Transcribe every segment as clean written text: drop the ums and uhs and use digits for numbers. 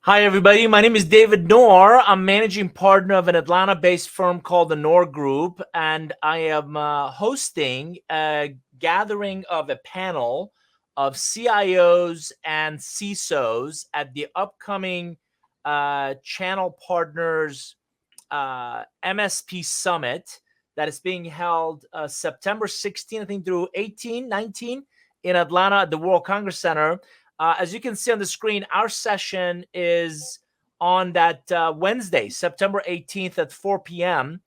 Hi, everybody. My name is David Nour. I'm managing partner of an Atlanta-based firm called the Nour Group, and I am hosting a gathering of a panel of CIOs and CISOs at the upcoming Channel Partners MSP Summit that is being held September 16, I think, through 18, 19 in Atlanta at the World Congress Center. As you can see on the screen, our session is on that Wednesday, September 18th at 4 p.m.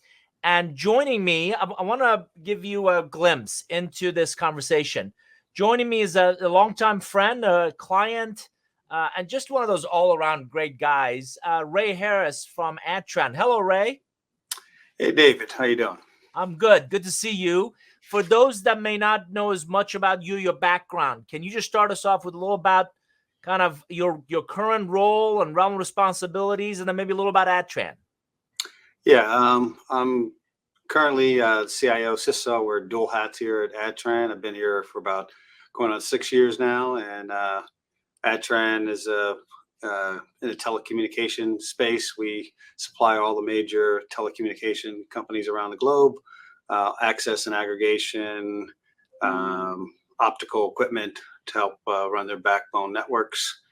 And joining me, I want to give you a glimpse into this conversation. Joining me is a longtime friend, a client, and just one of those all-around great guys, Ray Harris from Adtran. Hello, Ray. Hey, David. How you doing? I'm good. Good to see you. For those that may not know as much about you, your background, can you just start us off with a little about kind of your current role and realm of responsibilities, and then maybe a little about Adtran? Yeah, I'm currently CIO, CISO. We're dual hats here at Adtran. I've been here for about going on 6 years now, and Adtran is in the telecommunication space. We supply all the major telecommunication companies around the globe, access and aggregation, optical equipment to help run their backbone networks.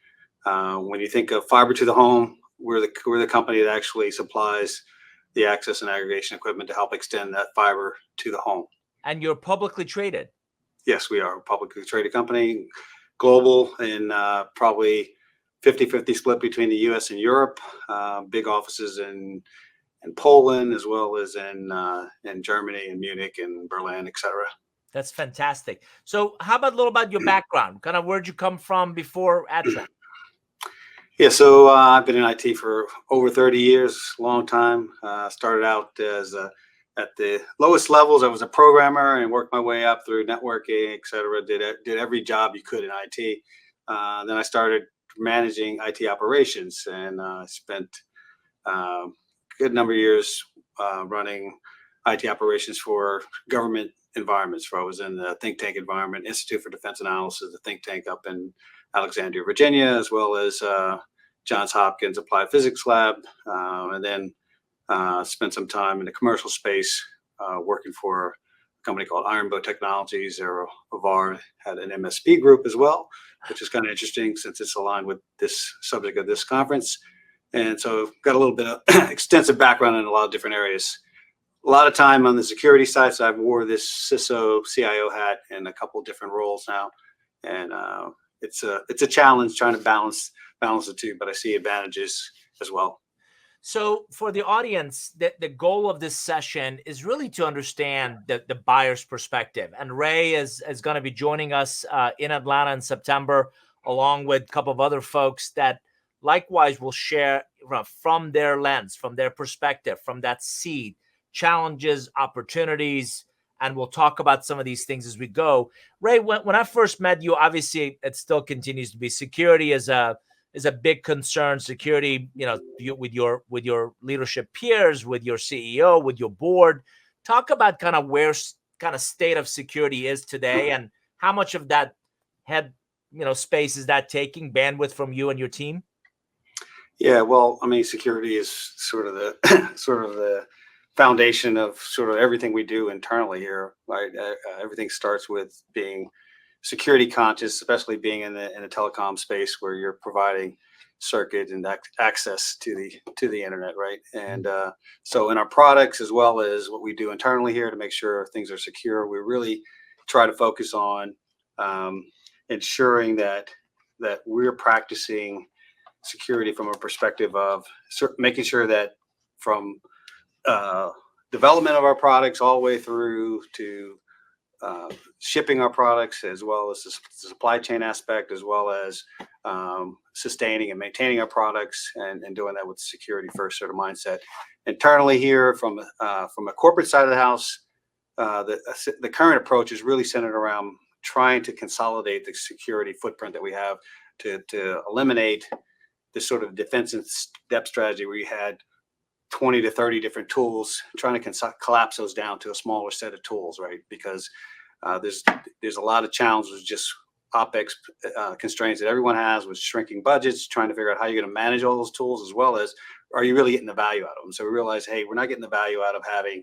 When you think of fiber to the home, we're the company that actually supplies the access and aggregation equipment to help extend that fiber to the home. And you're publicly traded? Yes, we are a publicly traded company, global, and probably 50-50 split between the U.S. and Europe. Big offices in Poland, as well as in Germany and Munich and Berlin, etc. That's fantastic. So how about a little about your background? Kind of where'd you come from before Adtran? Yeah, so I've been in IT for over 30 years, long time. Started out as at the lowest levels. I was a programmer and worked my way up through networking, etc. Did every job you could in IT. Then I started managing IT operations, and spent a good number of years running IT operations for government environments. Where I was in the think tank environment, Institute for Defense Analysis, the think tank up in Alexandria, Virginia, as well as Johns Hopkins Applied Physics Lab, and then spent some time in the commercial space working for a company called Ironbow Technologies. VAR had an MSP group as well, which is kind of interesting since it's aligned with this subject of this conference. And so got a little bit of extensive background in a lot of different areas. A lot of time on the security side, so I've wore this CISO CIO hat in a couple of different roles now, and it's a challenge trying to balance the two, but I see advantages as well. So for the audience, the goal of this session is really to understand the buyer's perspective. And Ray is going to be joining us in Atlanta in September, along with a couple of other folks that likewise will share from their lens, from their perspective, from that seat, challenges, opportunities, and we'll talk about some of these things as we go. Ray, when I first met you, obviously it still continues to be security is a big concern. Security, with your leadership peers, with your CEO, with your board. Talk about kind of where kind of state of security is today, and how much of that space is that taking, bandwidth from you and your team? Yeah, well, I mean, security is sort of the foundation of sort of everything we do internally here, right? Everything starts with being security conscious, especially being in the telecom space where you're providing circuit and access to the internet, right? And so in our products, as well as what we do internally here to make sure things are secure, we really try to focus on ensuring that we're practicing security from a perspective of making sure that from development of our products all the way through to shipping our products, as well as the supply chain aspect, as well as sustaining and maintaining our products, and doing that with security first sort of mindset. Internally here, from a corporate side of the house, the current approach is really centered around trying to consolidate the security footprint that we have to eliminate this sort of defense and depth strategy where you had 20 to 30 different tools, trying to collapse those down to a smaller set of tools, right? Because there's a lot of challenges just OpEx constraints that everyone has with shrinking budgets, trying to figure out how you're going to manage all those tools, as well as are you really getting the value out of them. So we realized, hey, we're not getting the value out of having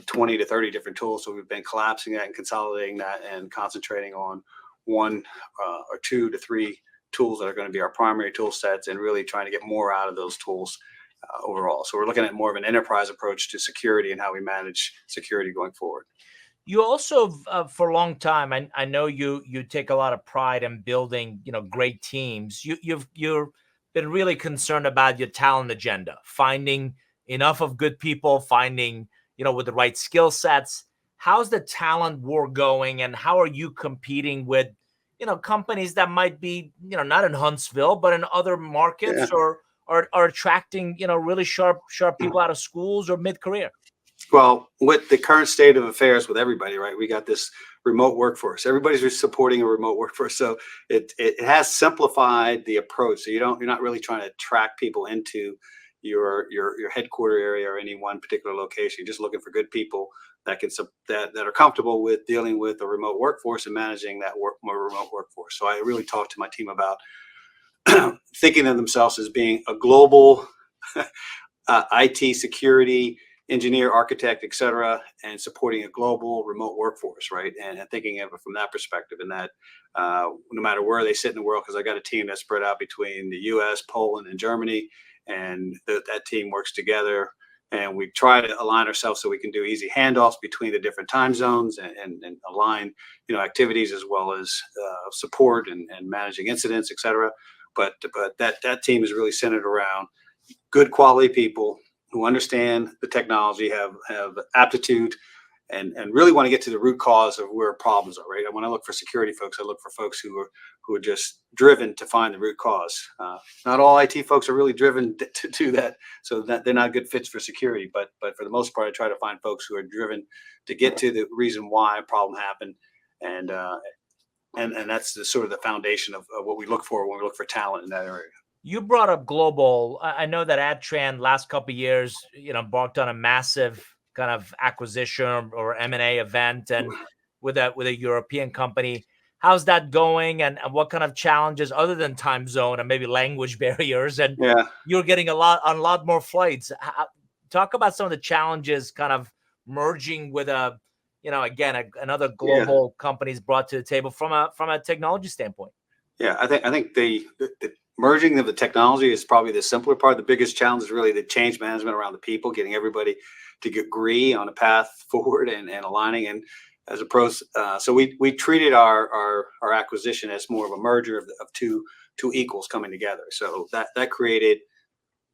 20 to 30 different tools. So we've been collapsing that and consolidating that and concentrating on one or 2 to 3 tools that are going to be our primary tool sets, and really trying to get more out of those tools overall. So we're looking at more of an enterprise approach to security and how we manage security going forward. You also, for a long time, I know you take a lot of pride in building, great teams. You've been really concerned about your talent agenda, finding enough of good people, finding, with the right skill sets. How's the talent war going, and how are you competing with, companies that might be, not in Huntsville, but in other markets, Yeah. or are attracting, really sharp people out of schools or mid-career? Well, with the current state of affairs with everybody, right? We got this remote workforce. Everybody's supporting a remote workforce, so it has simplified the approach. So you're not really trying to track people into your headquarter area or any one particular location. You're just looking for good people that are comfortable with dealing with a remote workforce and managing that more remote workforce. So I really talked to my team about thinking of themselves as being a global IT security engineer, architect, et cetera, and supporting a global remote workforce, right? And thinking of it from that perspective, and that no matter where they sit in the world, because I got a team that's spread out between the US, Poland, and Germany, and that team works together. And we try to align ourselves so we can do easy handoffs between the different time zones, and align, activities, as well as support and managing incidents, et cetera. But that team is really centered around good quality people who understand the technology, have aptitude, and really want to get to the root cause of where problems are, right? And when I look for security folks, I look for folks who are just driven to find the root cause. Not all IT folks are really driven to do that, so that they're not good fits for security. But for the most part, I try to find folks who are driven to get to the reason why a problem happened, and that's the sort of the foundation of what we look for when we look for talent in that area. You brought up global. I know that Adtran last couple of years, embarked on a massive kind of acquisition or M&A event, and with a European company. How's that going, and what kind of challenges, other than time zone and maybe language barriers, and Yeah. you're getting a lot more flights? Talk about some of the challenges kind of merging with another global companies brought to the table from a technology standpoint. Yeah, I think the merging of the technology is probably the simpler part. The biggest challenge is really the change management around the people, getting everybody to agree on a path forward, and aligning. And as a pros, so we treated our acquisition as more of a merger of two equals coming together. So that created,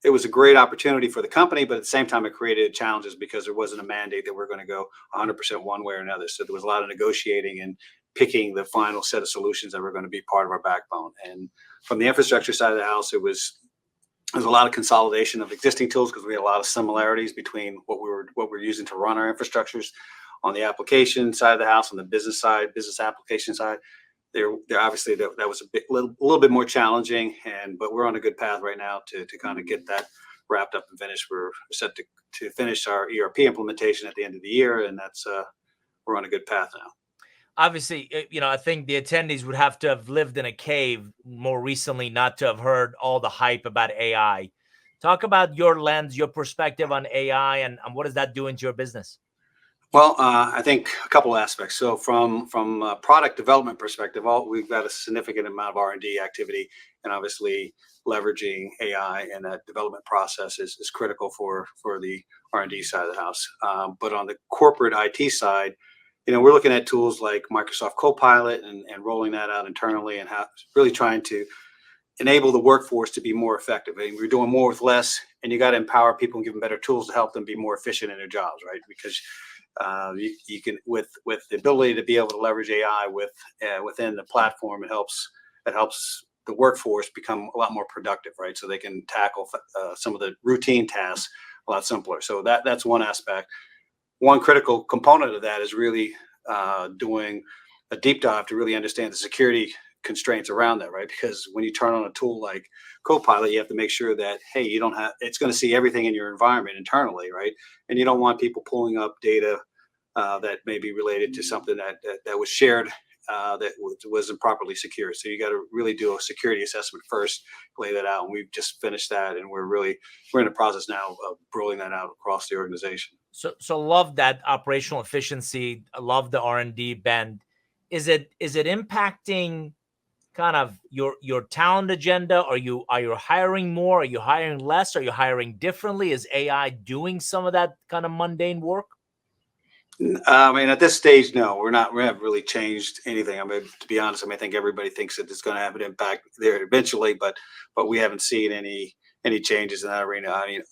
it was a great opportunity for the company, but at the same time, it created challenges because there wasn't a mandate that we're going to go 100% one way or another. So there was a lot of negotiating and picking the final set of solutions that were going to be part of our backbone. And from the infrastructure side of the house, there's a lot of consolidation of existing tools, because we had a lot of similarities between what we're using to run our infrastructures. On the application side of the house, on the business side, business application side, there obviously that was a little bit more challenging, but we're on a good path right now to kind of get that wrapped up and finished. We're set to finish our ERP implementation at the end of the year, and that's we're on a good path now. Obviously, I think the attendees would have to have lived in a cave more recently not to have heard all the hype about AI. Talk about your lens, your perspective on AI, and what is that doing to your business? Well, I think a couple of aspects. So from a product development perspective, we've got a significant amount of R&D activity, and obviously leveraging AI in that development process is critical for the R&D side of the house. But on the corporate IT side, we're looking at tools like Microsoft Copilot and rolling that out internally, and really trying to enable the workforce to be more effective. I mean, we're doing more with less, and you got to empower people and give them better tools to help them be more efficient in their jobs, right? Because you can, with the ability to be able to leverage AI within the platform, it helps the workforce become a lot more productive, right? So they can tackle some of the routine tasks a lot simpler. So that's one aspect. One critical component of that is really doing a deep dive to really understand the security constraints around that, right? Because when you turn on a tool like Copilot, you have to make sure that, hey, it's going to see everything in your environment internally, right? And you don't want people pulling up data that may be related to something that was shared that wasn't properly secured. So you got to really do a security assessment first, lay that out. And we've just finished that, and we're in the process now of rolling that out across the organization. So love that operational efficiency. I love the R&D bend. Is it impacting kind of your talent agenda? Are you hiring more? Are you hiring less? Are you hiring differently? Is AI doing some of that kind of mundane work? I mean, at this stage, no, we're not. We haven't really changed anything. I mean, to be honest, I think everybody thinks that it's going to have an impact there eventually, but we haven't seen any changes in that arena. I mean,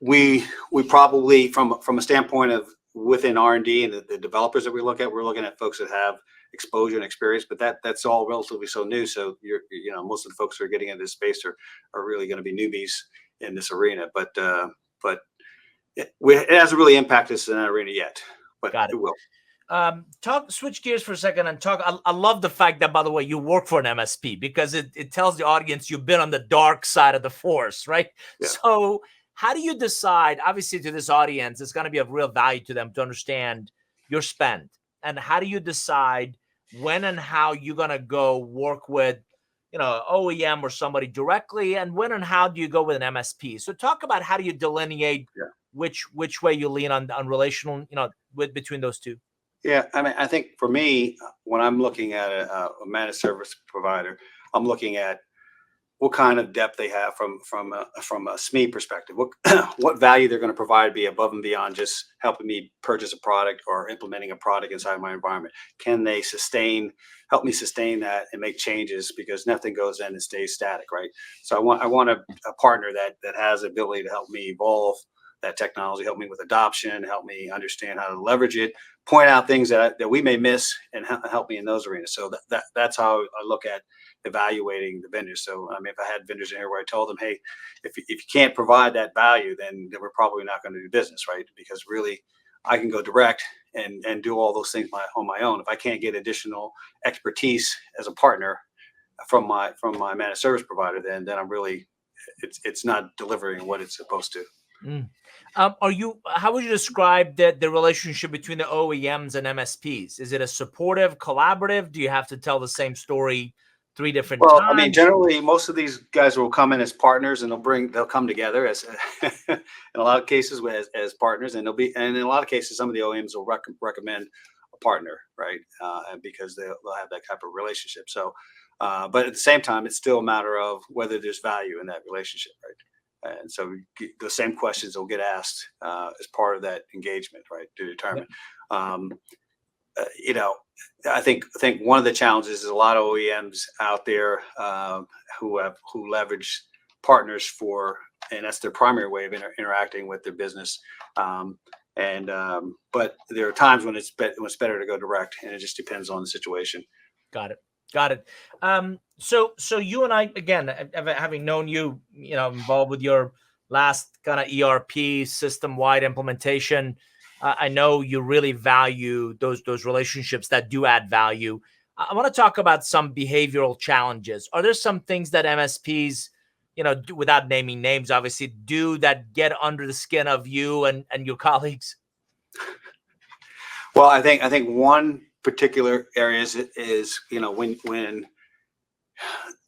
we probably from a standpoint of within R&D and the developers that we're looking at folks that have exposure and experience, but that's all relatively so new. So most of the folks who are getting into this space are really going to be newbies in this arena, but it hasn't really impacted us in that arena yet, but Got it will. Switch gears for a second and talk. I love the fact that, by the way, you work for an MSP, because it tells the audience you've been on the dark side of the force, right? Yeah. So how do you decide? Obviously, to this audience, it's going to be of real value to them to understand your spend. And how do you decide when and how you're going to go work with, OEM or somebody directly, and when and how do you go with an MSP? So talk about how do you delineate which way you lean on relational, between those two. Yeah, I mean, I think for me, when I'm looking at a managed service provider, I'm looking at what kind of depth they have from a SME perspective. What value they're going to provide be above and beyond just helping me purchase a product or implementing a product inside my environment. Can they help me sustain that and make changes, because nothing goes in and stays static, right? So I want a partner that has the ability to help me evolve that technology, help me with adoption, help me understand how to leverage it, point out things that we may miss, and help me in those arenas. So that's how I look at evaluating the vendors. So I mean, if I had vendors in here where I told them, hey, if you can't provide that value, then we're probably not going to do business, right? Because really, I can go direct and do all those things on my own. If I can't get additional expertise as a partner from my managed service provider, then I'm really it's not delivering what it's supposed to. Mm. How would you describe the relationship between the OEMs and MSPs? Is it a supportive, collaborative? Do you have to tell the same story 3 different times? I mean, generally, most of these guys will come in as partners, and they'll come together as in a lot of cases as partners, and in a lot of cases, some of the OEMs will recommend a partner, right? Because they'll have that type of relationship. So, but at the same time, it's still a matter of whether there's value in that relationship, right? And so the same questions will get asked as part of that engagement, right, to determine. I think one of the challenges is a lot of OEMs out there who leverage partners and that's their primary way of interacting with their business. But there are times when it's better to go direct, and it just depends on the situation. Got it. So you and I, again, having known you, involved with your last kind of ERP system-wide implementation, I know you really value those relationships that do add value. I want to talk about some behavioral challenges. Are there some things that MSPs, do, without naming names, obviously, do that get under the skin of you and your colleagues? Well, I think one particular area is when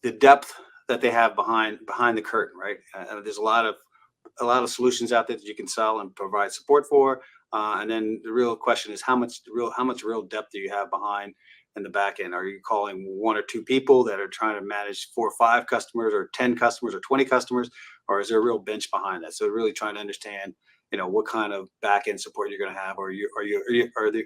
the depth that they have behind the curtain, right? There's a lot of solutions out there that you can sell and provide support for, and then the real question is how much real depth do you have behind in the back end? Are you calling 1 or 2 people that are trying to manage 4 or 5 customers, or 10 customers, or 20 customers, or is there a real bench behind that? So really trying to understand, what kind of back end support you're going to have, or are you going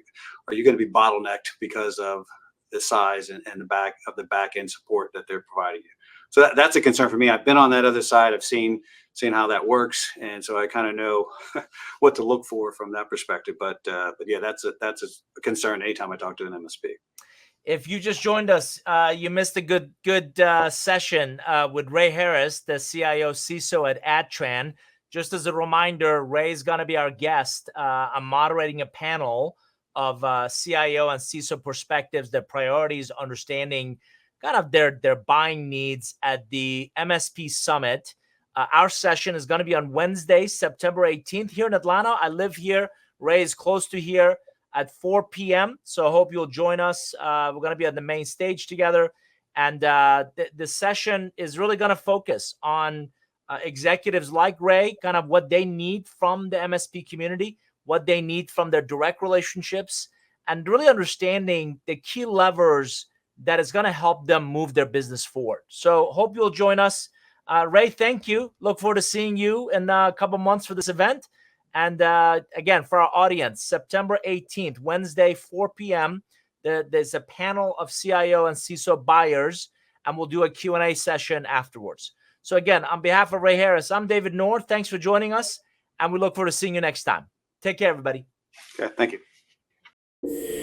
to be bottlenecked because of the size and the back end support that they're providing you? So that's a concern for me. I've been on that other side. I've seen how that works, and so I kind of know what to look for from that perspective. But yeah, that's a concern anytime I talk to an MSP. If you just joined us, you missed a good session with Ray Harris, the CIO CISO at Adtran. Just as a reminder, Ray is going to be our guest. I'm moderating a panel of CIO and CISO perspectives, their priorities, understanding kind of their buying needs at the MSP Summit. Our session is going to be on Wednesday, September 18th here in Atlanta. I live here. Ray is close to here. at 4 p.m. So I hope you'll join us. We're going to be on the main stage together. And the session is really going to focus on executives like Ray, kind of what they need from the MSP community, what they need from their direct relationships, and really understanding the key levers that is going to help them move their business forward. So hope you'll join us. Ray, thank you. Look forward to seeing you in a couple months for this event. And again, for our audience, September 18th, Wednesday, 4 p.m., there's a panel of CIO and CISO buyers, and we'll do a Q&A session afterwards. So again, on behalf of Ray Harris, I'm David Nour. Thanks for joining us, and we look forward to seeing you next time. Take care, everybody. Okay, thank you.